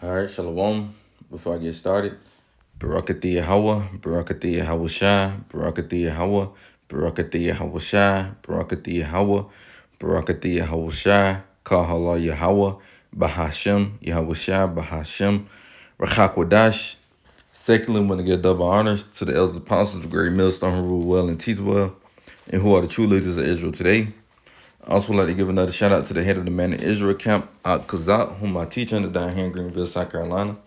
All right, Shalom. Before I get started, Barakati Yahweh, Barakati Yahweh Shai, Barakati Yahweh, Barakati Yahweh Shai, Barakati Yahweh, Barakati Yahweh Shai, Kahala Yahweh, Bahashem, Yahweh Shai, Bahashem, Rachakwadash. Secondly, I want to give double honors to the elders apostles, the great millstone who rule well and teach well, and who are the true leaders of Israel today. I also would like to give another shout out to the head of the Man in Israel camp, Al Kazat, whom I teach under down here in Greenville, South Carolina.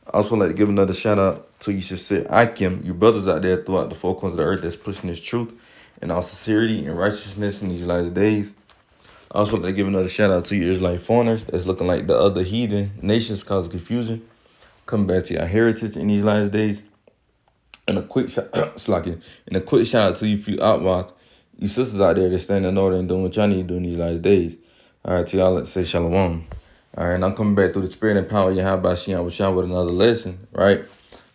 I also like to give another shout out to you, Shasir Akim, you brothers out there throughout the four corners of the earth that's pushing this truth and all sincerity and righteousness in these last days. I also like to give another shout out to you Israelite foreigners that's looking like the other heathen nations causing confusion. Come back to your heritage in these last days. And a quick shout and a quick shout out to you few outlaws, you sisters out there that stand in order and doing what y'all need to do in these last days. All right, to y'all, let's say shalom. All right, and I'm coming back through the spirit and power of Yahweh Shem with another lesson, right?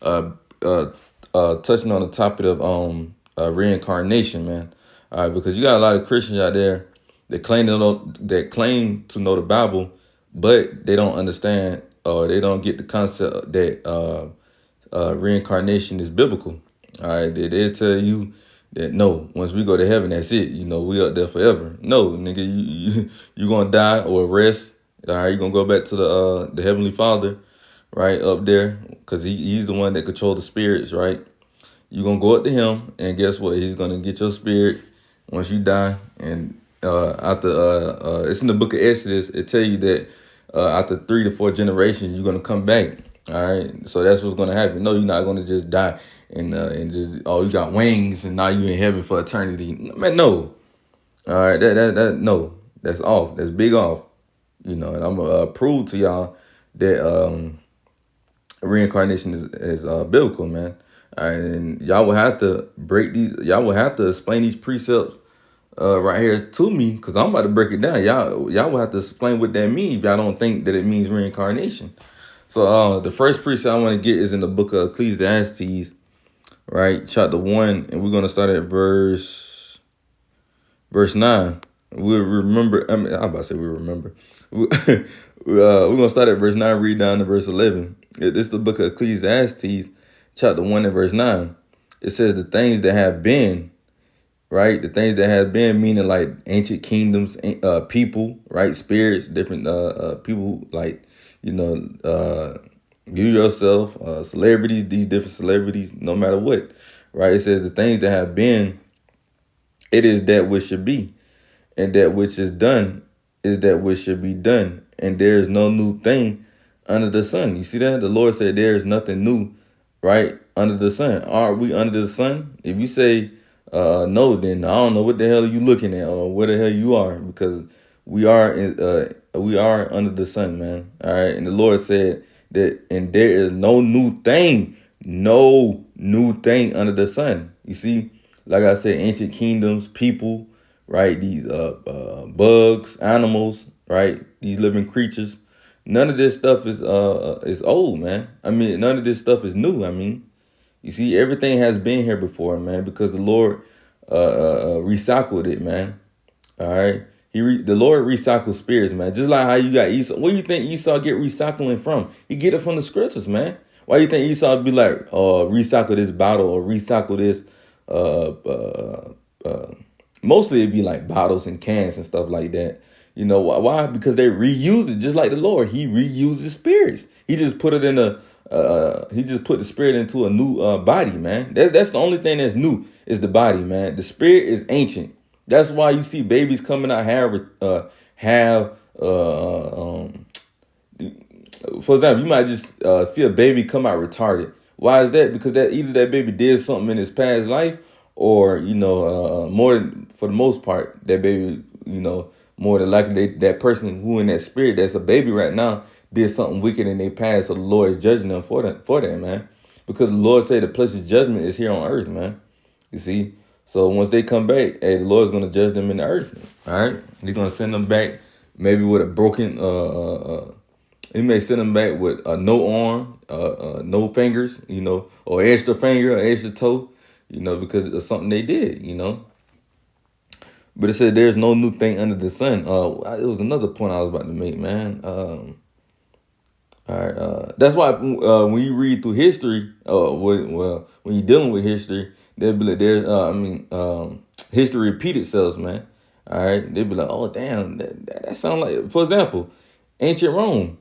Uh, Touching on the topic of reincarnation, man. All right, because you got a lot of Christians out there that claim to know the Bible, but they don't understand or they don't get the concept that reincarnation is biblical. All right, they tell you that no, once we go to heaven, that's it. You know, we up there forever. No, nigga, you gonna die or rest. All right, you gonna go back to the heavenly Father, right up there, because he's the one that controls the spirits, right? You gonna go up to him, and guess what? He's gonna get your spirit once you die. And after it's in the book of Exodus. It tell you that after 3 to 4 generations, you're gonna come back. All right, so that's what's gonna happen. No, you're not gonna just die and just you got wings and now you in heaven for eternity. Man, no. All right, that no, that's off. That's big off. You know, and I'm gonna prove to y'all that reincarnation is biblical, man. All right, and y'all will have to break these. Y'all will have to explain these precepts right here to me, because I'm about to break it down. Y'all will have to explain what that means if y'all don't think that it means reincarnation. So the first precept I want to get is in the book of Ecclesiastes, right, chapter 1, and we're gonna start at verse 9. We remember. I'm about to say we remember. We're gonna start at verse 9, read down to verse 11. This is the book of Ecclesiastes, chapter 1 and verse 9. It says the things that have been, right? The things that have been, meaning like ancient kingdoms, people, right? Spirits, different people, like, you know, you yourself, celebrities, these different celebrities, no matter what, right? It says the things that have been, it is that which should be, and that which is done is that which should be done, and there is no new thing under the sun. You see that? The Lord said there is nothing new, right, under the sun. Are we under the sun? If you say no, then I don't know what the hell are you looking at or where the hell you are, because we are under the sun, man. All right, and the Lord said that, and there is no new thing under the sun. You see, like I said, ancient kingdoms, people, right? These bugs, animals, right? These living creatures. None of this stuff is old, man. I mean, none of this stuff is new. I mean, you see, everything has been here before, man, because the Lord recycled it, man. All right. The Lord recycles spirits, man. Just like how you got Esau. Where do you think Esau get recycling from? He get it from the scriptures, man. Why do you think Esau be like, recycle this bottle or recycle this? Uh, uh, uh, Mostly it'd be like bottles and cans and stuff like that. You know why? Because they reuse it, just like the Lord. He reuses spirits. He just put it in a. He just put the spirit into a new body, man. That's the only thing that's new is the body, man. The spirit is ancient. That's why you see babies coming out have for example, you might just see a baby come out retarded. Why is that? Because that either that baby did something in his past life, or for the most part, that baby, more than likely that person who in that spirit that's a baby right now did something wicked in their past, so the Lord is judging them for that, man. Because the Lord said the place of judgment is here on earth, man. You see, so once they come back, hey, the Lord's gonna judge them in the earth. All right, He's gonna send them back maybe with a broken. He may send them back with no arm, no fingers, or extra finger, or extra toe, because of something they did, But it said there's no new thing under the sun. It was another point I was about to make, man. All right. That's why when you read through history, when you're dealing with history, they'll be like, history repeat itself, man. All right. They'll be like, oh damn, that sounds like, for example, ancient Rome.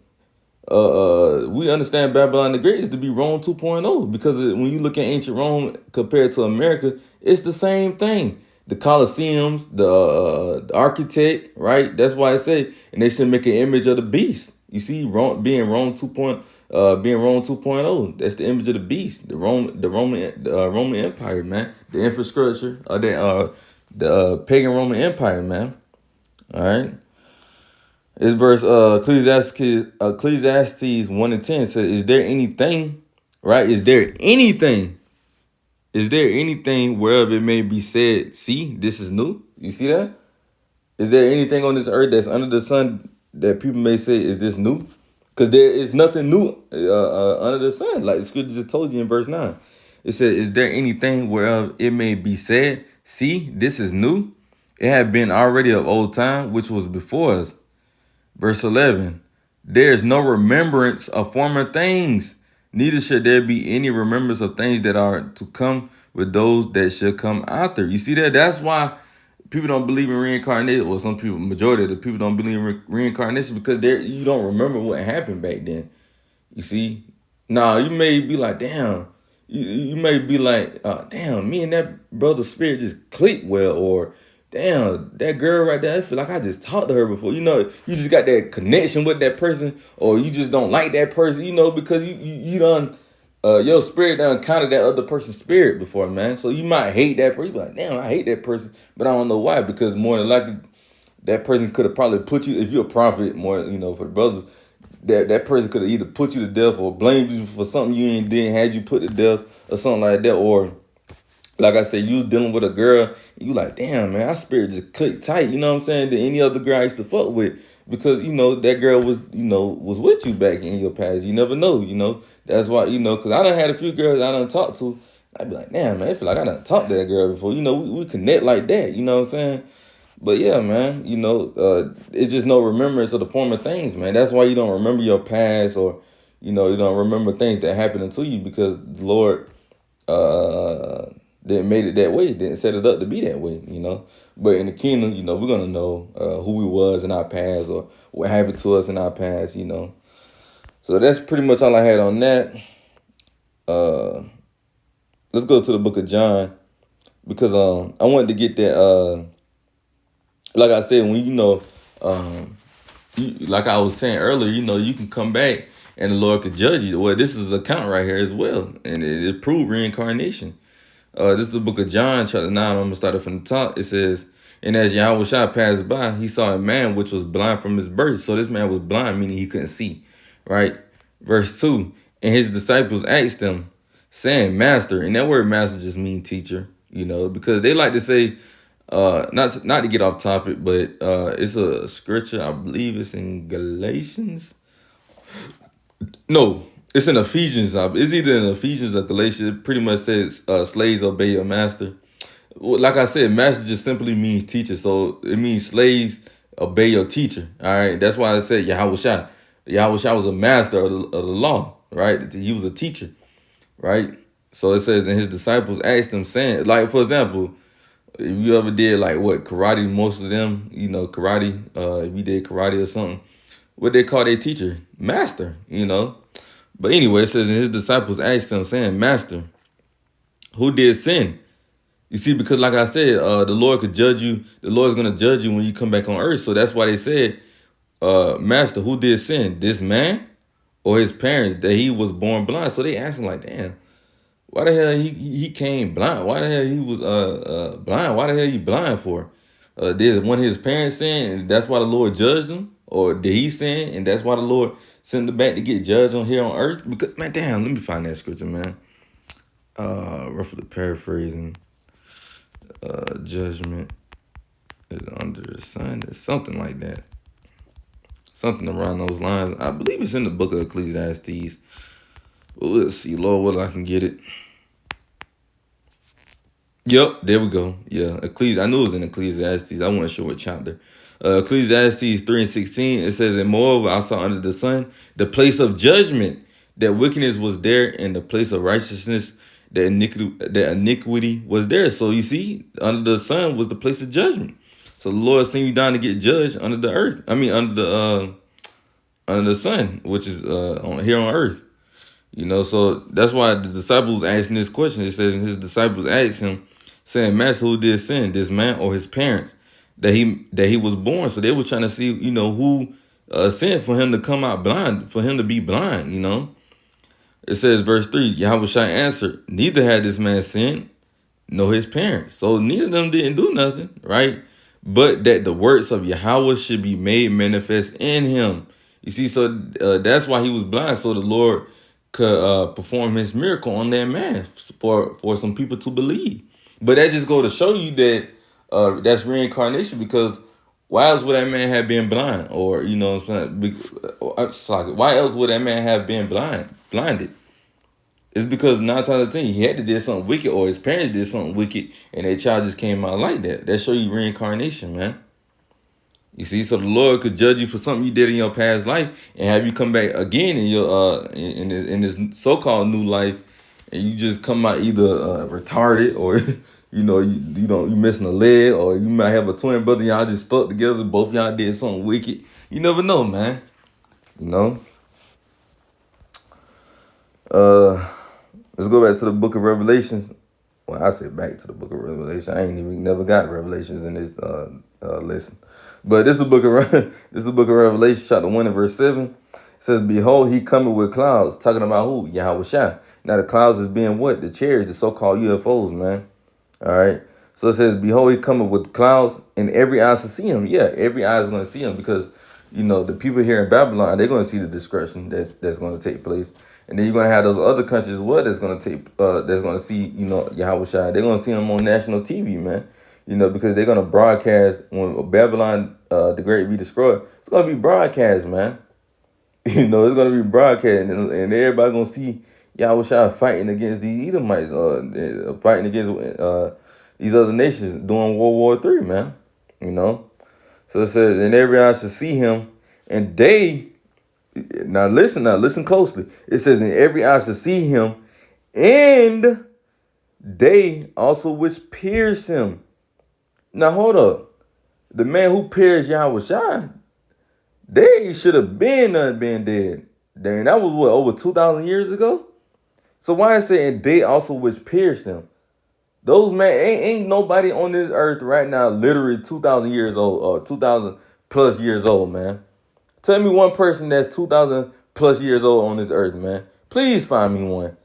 We understand Babylon the Great is to be Rome 2.0 because when you look at ancient Rome compared to America, it's the same thing. The Colosseums, the architect, right? That's why I say, and they should make an image of the beast. You see, Rome being Rome 2.0. That's the image of the beast. The Roman Empire, man. The infrastructure of the pagan Roman Empire, man. All right. This verse, Ecclesiastes 1 and 10 says, is there anything, right? Is there anything wherever it may be said, see, this is new? You see that? Is there anything on this earth that's under the sun that people may say, is this new? Because there is nothing new under the sun. Like the scripture just told you in verse 9. It said, is there anything whereof it may be said, see, this is new? It had been already of old time, which was before us. Verse 11, there is no remembrance of former things, neither should there be any remembrance of things that are to come with those that should come after. You see that? That's why people don't believe in reincarnation, or some people, majority of the people don't believe in reincarnation because you don't remember what happened back then. You see? Now, you may be like, damn, you may be like, damn, me and that brother's spirit just clicked well, or damn, that girl right there, I feel like I just talked to her before. You know, you just got that connection with that person, or you just don't like that person, you know, because you done, your spirit done encountered that other person's spirit before, man. So you might hate that person. You be like, damn, I hate that person, but I don't know why, because more than likely, that person could have probably put you, if you're a prophet, more, you know, for the brothers, that person could have either put you to death or blamed you for something you ain't did, had you put to death or something like that. Or like I said, you was dealing with a girl, you like, damn, man, our spirit just clicked tight, you know what I'm saying, than any other girl I used to fuck with. Because, you know, that girl was, you know, was with you back in your past. You never know, you know. That's why, you know, because I done had a few girls I done talked to. I'd be like, damn, man, I feel like I done talked to that girl before. You know, we connect like that, you know what I'm saying? But yeah, man, you know, it's just no remembrance of the former things, man. That's why you don't remember your past, or, you know, you don't remember things that happened to you, because the Lord didn't made it that way, didn't set it up to be that way, you know. But in the kingdom, you know, we're gonna know who we was in our past, or what happened to us in our past, you know. So that's pretty much all I had on that. Let's go to the book of John, because I wanted to get that like I said, when you know, like I was saying earlier, you know, you can come back and the Lord could judge you. Well, this is an account right here as well, and it proved reincarnation. This is the book of John, chapter 9. I'm going to start it from the top. It says, and as Yahushua passed by, he saw a man which was blind from his birth. So this man was blind, meaning he couldn't see, right? Verse 2, and his disciples asked him, saying, Master, and that word master just means teacher, you know, because they like to say, not to get off topic, but it's a scripture, I believe it's in Galatians. No, it's in Ephesians. It's either in Ephesians or Galatians. It pretty much says, slaves, obey your master. Well, like I said, master just simply means teacher. So it means slaves, obey your teacher. All right. That's why I said Yahushua. Yahushua was a master of the law, right? He was a teacher, right? So it says, and his disciples asked him, saying, like, for example, if you ever did like what karate, most of them, you know, karate, if you did karate or something, what they call their teacher? Master, you know. But anyway, it says, and his disciples asked him, saying, Master, who did sin? You see, because like I said, the Lord could judge you. The Lord's going to judge you when you come back on earth. So that's why they said, Master, who did sin? This man or his parents, that he was born blind? So they asked him like, damn, why the hell he came blind? Why the hell he was blind? Why the hell he blind for? Did one of his parents sin and that's why the Lord judged him? Or did he sin and that's why the Lord sent him back to get judged on here on earth? Because, man, damn, let me find that scripture, man. Roughly paraphrasing, judgment is under the sun. It's something like that. Something around those lines. I believe it's in the book of Ecclesiastes. Well, let's see, Lord, what I can get it. Yep, there we go. Yeah, I knew it was in Ecclesiastes. I wasn't sure what chapter. Ecclesiastes 3:16, it says, and moreover, I saw under the sun the place of judgment, that wickedness was there, and the place of righteousness, that iniquity was there. So you see, under the sun was the place of judgment. So the Lord sent you down to get judged under the earth. I mean, under the sun, which is here on earth. So that's why the disciples asking this question. It says, his disciples asked him, saying, Master, who did sin, this man or his parents, that he was born? So they were trying to see, who sinned for him to come out blind, for him to be blind. It says, verse 3, Yahweh Shai answered, neither had this man sinned, nor his parents. So neither of them didn't do nothing, right? But that the works of Yahweh should be made manifest in him. You see, so that's why he was blind, so the Lord could perform his miracle on that man for some people to believe. But that just go to show you that that's reincarnation, because why else would that man have been blind? Or, what I'm saying? Why else would that man have been blinded? It's because 9 times out of 10, he had to do something wicked, or his parents did something wicked, and their child just came out like that. That show you reincarnation, man. You see, so the Lord could judge you for something you did in your past life and have you come back again in your in this so-called new life, and you just come out either retarded, or you missing a leg, or you might have a twin brother, y'all just stuck together, both y'all did something wicked. You never know, man. Let's go back to the book of Revelations. Well, I say back to the book of Revelation. I ain't even never got Revelations in this lesson. But this is the book of Revelation, chapter 1 and verse 7. It says, behold, he coming with clouds. Talking about who? Yahweh Shai. Now the clouds is being what? The chariots, the so-called UFOs, man. All right. So it says, behold, he coming with clouds, and every eye shall see him. Yeah, every eye is going to see him, because, the people here in Babylon, they're going to see the destruction that's going to take place. And then you're going to have those other countries as well that's going to see, Yahweh Shai. They're going to see him on national TV, man. Because they're going to broadcast when Babylon the Great be destroyed. It's going to be broadcast, man. It's going to be broadcast, and everybody going to see Yahweh Shai fighting against these Edomites, fighting against these other nations during World War III, man. So it says, and every eye shall see him, and they, now listen closely. It says, and every eye shall see him, and they also which pierced him. Now hold up. The man who pierced Yahweh Shai, they should have been dead. Dang, that was what, over 2,000 years ago? So why is it saying they also which pierced him? Those man ain't nobody on this earth right now literally 2,000 years old, or 2,000 plus years old, man. Tell me one person that's 2,000 plus years old on this earth, man. Please find me one.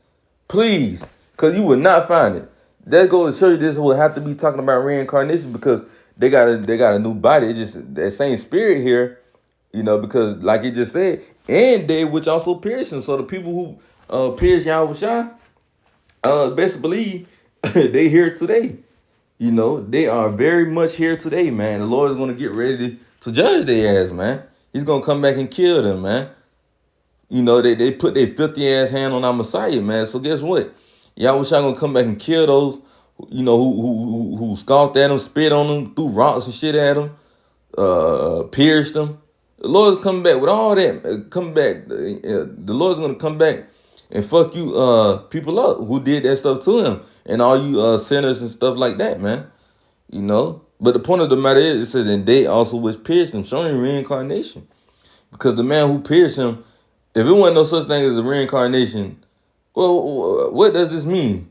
Please. Because you will not find it. That goes to show you this will have to be talking about reincarnation, because they got a new body. It just that same spirit here, because like it just said, and they which also pierced him. So the people who pierced Yahweh Shai, best believe they here today. They are very much here today, man. The Lord is going to get ready to judge their ass, man. He's going to come back and kill them, man. They put their filthy ass hand on our Messiah, man. So guess what? Yahweh Shai going to come back and kill those, who scoffed at them, spit on them, threw rocks and shit at them, pierced them. The Lord's coming back with all that. The Lord's going to come back and fuck you people up who did that stuff to him, and all you sinners and stuff like that, man. But the point of the matter is, it says, and they also which pierced him, showing reincarnation. Because the man who pierced him, if it wasn't no such thing as a reincarnation, well, what does this mean?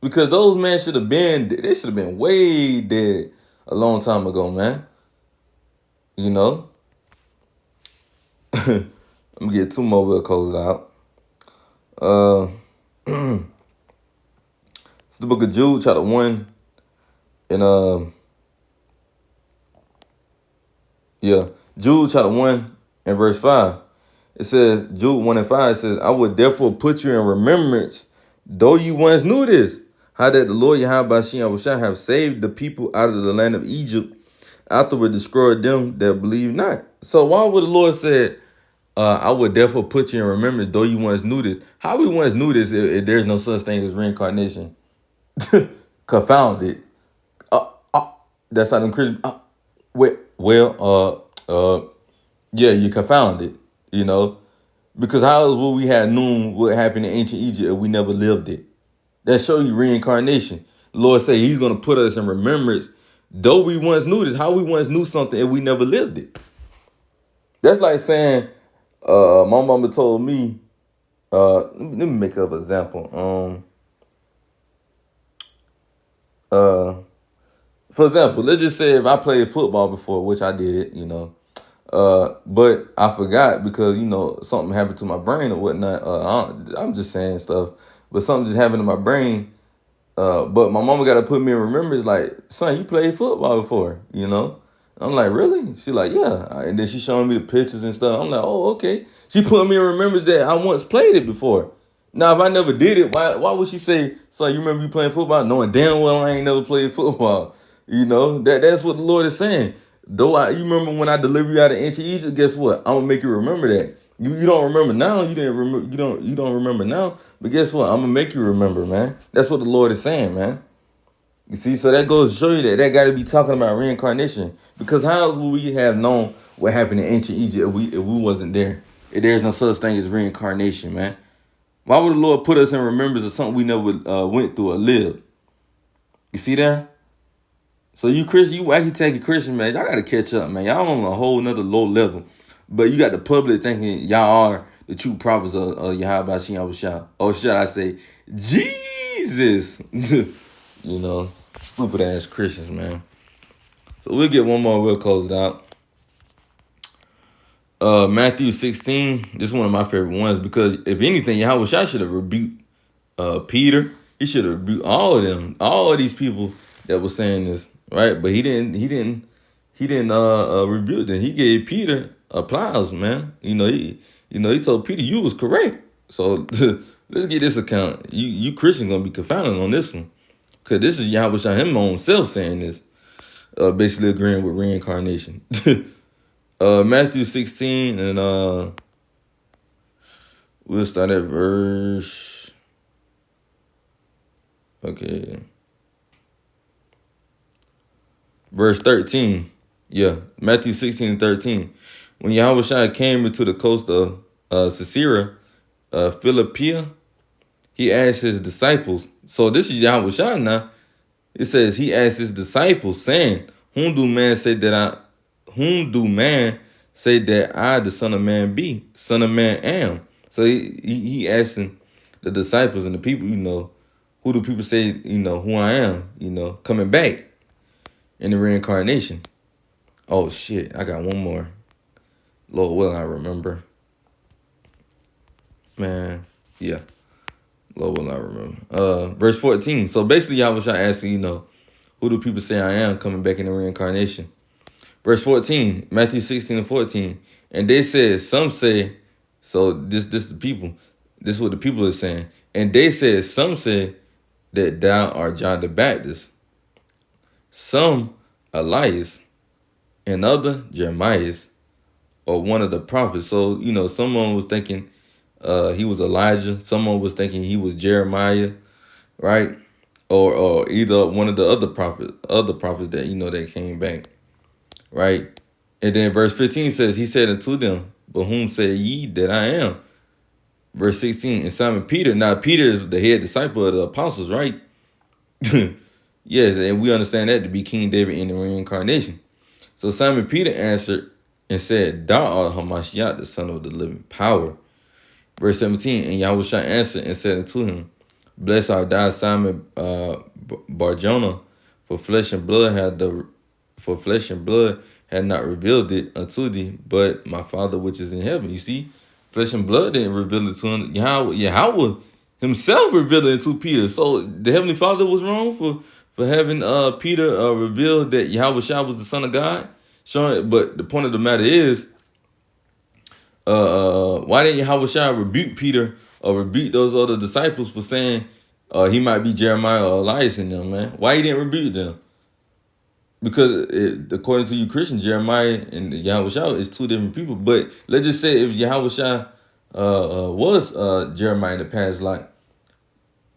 Because those men should have been way dead a long time ago, man. I'm gonna get two more, we'll close it out. It's the book of Jude, chapter 1, and Jude chapter 1 and verse 5. It says, Jude 1 and 5 says, I would therefore put you in remembrance, though you once knew this, how that the Lord Yahweh Shai have saved the people out of the land of Egypt, afterward destroyed them that believe not. So why would the Lord say, I would therefore put you in remembrance, though you once knew this? How we once knew this if there's no such thing as reincarnation? Confounded. That's how them Christians. Wait, Well, yeah, you confounded, you know, because how else would we have known what happened in ancient Egypt if we never lived it? That show you reincarnation. The Lord say He's gonna put us in remembrance, though we once knew this. How we once knew something and we never lived it. That's like saying, my mama told me. Let me make up an example. For example, let's just say if I played football before, which I did, but I forgot because something happened to my brain or whatnot. I'm just saying stuff, but something just happened to my brain. But my mama got to put me in remembrance, like, son, you played football before. I'm like, really? She like, yeah. And then she showing me the pictures and stuff. I'm like, oh, okay. She put me in remembrance that I once played it before. Now, if I never did it, why would she say, son, you remember you playing football? Knowing damn well I ain't never played football. That's what the Lord is saying. Though you remember when I delivered you out of ancient Egypt, guess what? I'm gonna make you remember that. You don't remember now. You didn't remember. You don't remember now. But guess what? I'm gonna make you remember, man. That's what the Lord is saying, man. You see, so that goes to show you that got to be talking about reincarnation. Because how else would we have known what happened in ancient Egypt if we wasn't there? If there's no such thing as reincarnation, man. Why would the Lord put us in remembrance of something we never went through or lived? You see that? So you Christian, you wacky tacky Christian, man, y'all gotta catch up, man. Y'all on a whole nother low level. But you got the public thinking y'all are the true prophets of Yahweh Shah. Or should I say, Jesus? Stupid ass Christians, man. So we'll get one more, we'll close it out. Matthew 16, this is one of my favorite ones because if anything, Yahweh Shah should have rebuked Peter. He should have rebuked all of them, all of these people that were saying this, right? But he didn't rebuke them. He gave Peter applause, man. He told Peter you was correct. So let's get this account. You Christians gonna be confounded on this one. Cause this is Yahweh Shah him own self saying this. Basically agreeing with reincarnation. Matthew 16 and we'll start at verse. Okay. Verse 13. Yeah. Matthew 16 and 13. When Yahweh Shai came into the coast of Caesarea Philippia, he asked his disciples. So this is Yahweh Shai now. It says he asked his disciples, saying, Whom do man say that I, the Son of Man, be? Son of Man am. So he asking the disciples and the people, who do people say, who I am, coming back in the reincarnation. Oh shit, I got one more. Lord will I remember. Man, yeah. Lord will I remember. Verse 14. So basically Yahweh Shai asking, who do people say I am coming back in the reincarnation? Verse 14, Matthew 16 and 14. And they said, some say, so this is the people. This is what the people are saying. And they said, some say that thou art John the Baptist. Some Elias, and other Jeremiah, or one of the prophets. So, someone was thinking he was Elijah. Someone was thinking he was Jeremiah, right? Or either one of the other prophets that, that came back. Right? And then verse 15 says, he said unto them, but whom say ye that I am? Verse 16, and Simon Peter. Now, Peter is the head disciple of the apostles, right? Yes, and we understand that to be King David in the reincarnation. So Simon Peter answered and said, Thou art Hamashiach, the son of the living power. Verse 17, and Yahweh Shai answered and said unto him, Blessed art thou, Simon Barjona, for flesh and blood had not revealed it unto thee, but my Father which is in heaven. You see, flesh and blood didn't reveal it to him. Yahweh himself revealed it to Peter. So the Heavenly Father was wrong for having Peter reveal that Yahweh Shai was the Son of God. Showing, but the point of the matter is, why didn't Yahweh Shai rebuke Peter or rebuke those other disciples for saying he might be Jeremiah or Elias in them, man? Why he didn't rebuke them? Because according to you Christians, Jeremiah and Yahweh Shai is two different people. But let's just say if Yahweh Shai was Jeremiah in the past, like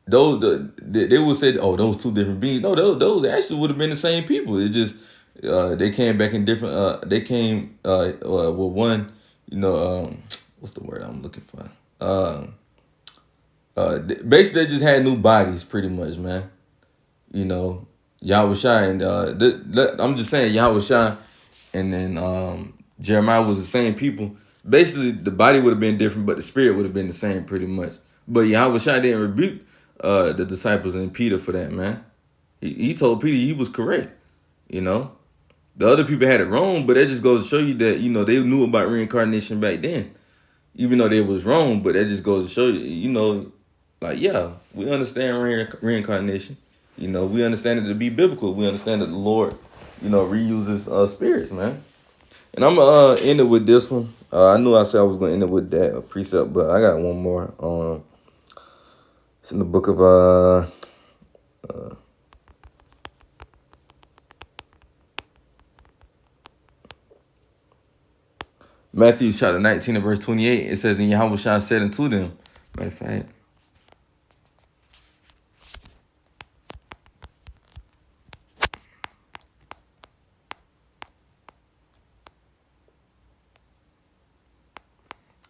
they would say, oh, those two different beings. No, those actually would have been the same people. It just They came back in different. They came with one. What's the word I'm looking for? Basically, they just had new bodies, pretty much, man. You know, Yahweh Shai and I'm just saying Yahweh Shai and then Jeremiah was the same people. Basically, the body would have been different, but the spirit would have been the same, pretty much. But Yahweh Shai didn't rebuke the disciples and Peter for that, man. He told Peter he was correct. You know, the other people had it wrong, but that just goes to show you that they knew about reincarnation back then, even though they was wrong. But that just goes to show you, like, yeah, we understand reincarnation. We understand it to be biblical. We understand that the Lord, reuses spirits, man. And I'm gonna end it with this one. I knew I said I was gonna end it with that precept, but I got one more. It's in the book of Matthew chapter 19 and verse 28. It says, "And Yahweh Shai said unto them," matter of fact,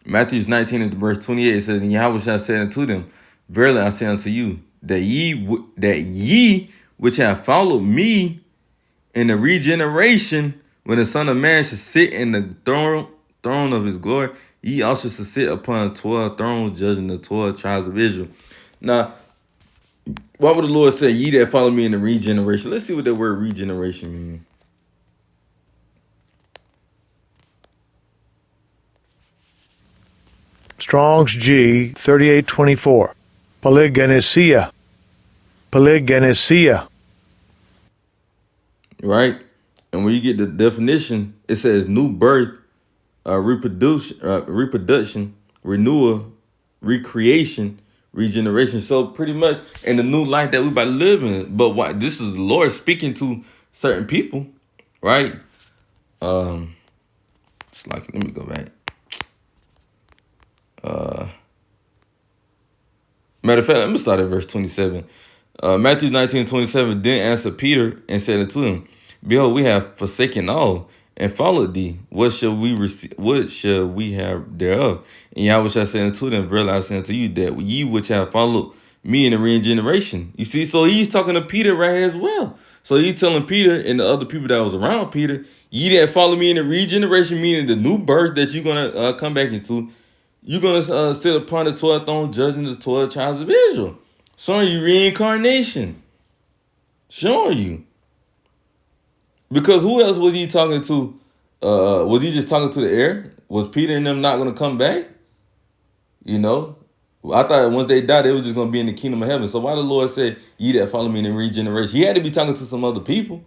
Matthew 19 and verse 28, it says, "And Yahweh Shai said unto them, Verily I say unto you, that ye which have followed me in the regeneration, when the Son of Man shall sit in the throne of his glory, ye also shall sit upon 12 thrones, judging the 12 tribes of Israel." Now, why would the Lord say, "Ye that follow me in the regeneration"? Let's see what that word regeneration means. Strong's G 3824. Polygenesia. Polygenesia. Right? And when you get the definition, it says new birth, reproduction, renewal, recreation, regeneration. So pretty much in the new life that we about to live in. But what this is the Lord speaking to certain people, right? It's like, let me go back. Matter of fact, let me start at verse 27. Matthew 19:27. Then answered Peter and said unto him, Behold, we have forsaken all and followed thee. What shall we receive? What shall we have thereof? And Yahweh shall say unto them, Verily I say unto you, that ye which have followed me in the regeneration. You see, so he's talking to Peter right here as well. So he's telling Peter and the other people that was around Peter, ye that follow me in the regeneration, meaning the new birth that you're gonna come back into. You're going to sit upon the 12th throne, judging the 12 tribes of Israel. Showing you reincarnation. Showing you. Because who else was he talking to? Was he just talking to the air? Was Peter and them not going to come back? I thought once they died, they was just going to be in the kingdom of heaven. So why the Lord say, ye that follow me in the regeneration? He had to be talking to some other people.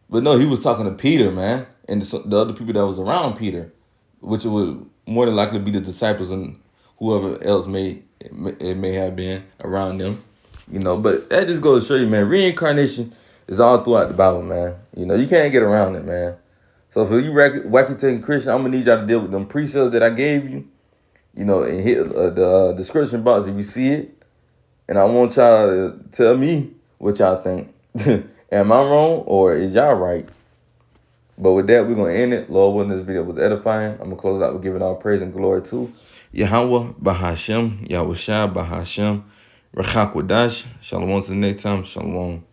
But no, he was talking to Peter, man. And the other people that was around Peter. Which would more than likely be the disciples and whoever else it may have been around them, But that just goes to show you, man, reincarnation is all throughout the Bible, man. You can't get around it, man. So if you wacky taking Christian, I'm gonna need y'all to deal with them precepts that I gave you, and hit the description box if you see it. And I want y'all to tell me what y'all think. Am I wrong or is y'all right? But with that, we're going to end it. Lord willing, this video was edifying. I'm going to close out with giving all praise and glory to Yahweh, Bahashem, Yahweh Shai, Bahashem, Rachak Wadash. Shalom to the next time. Shalom.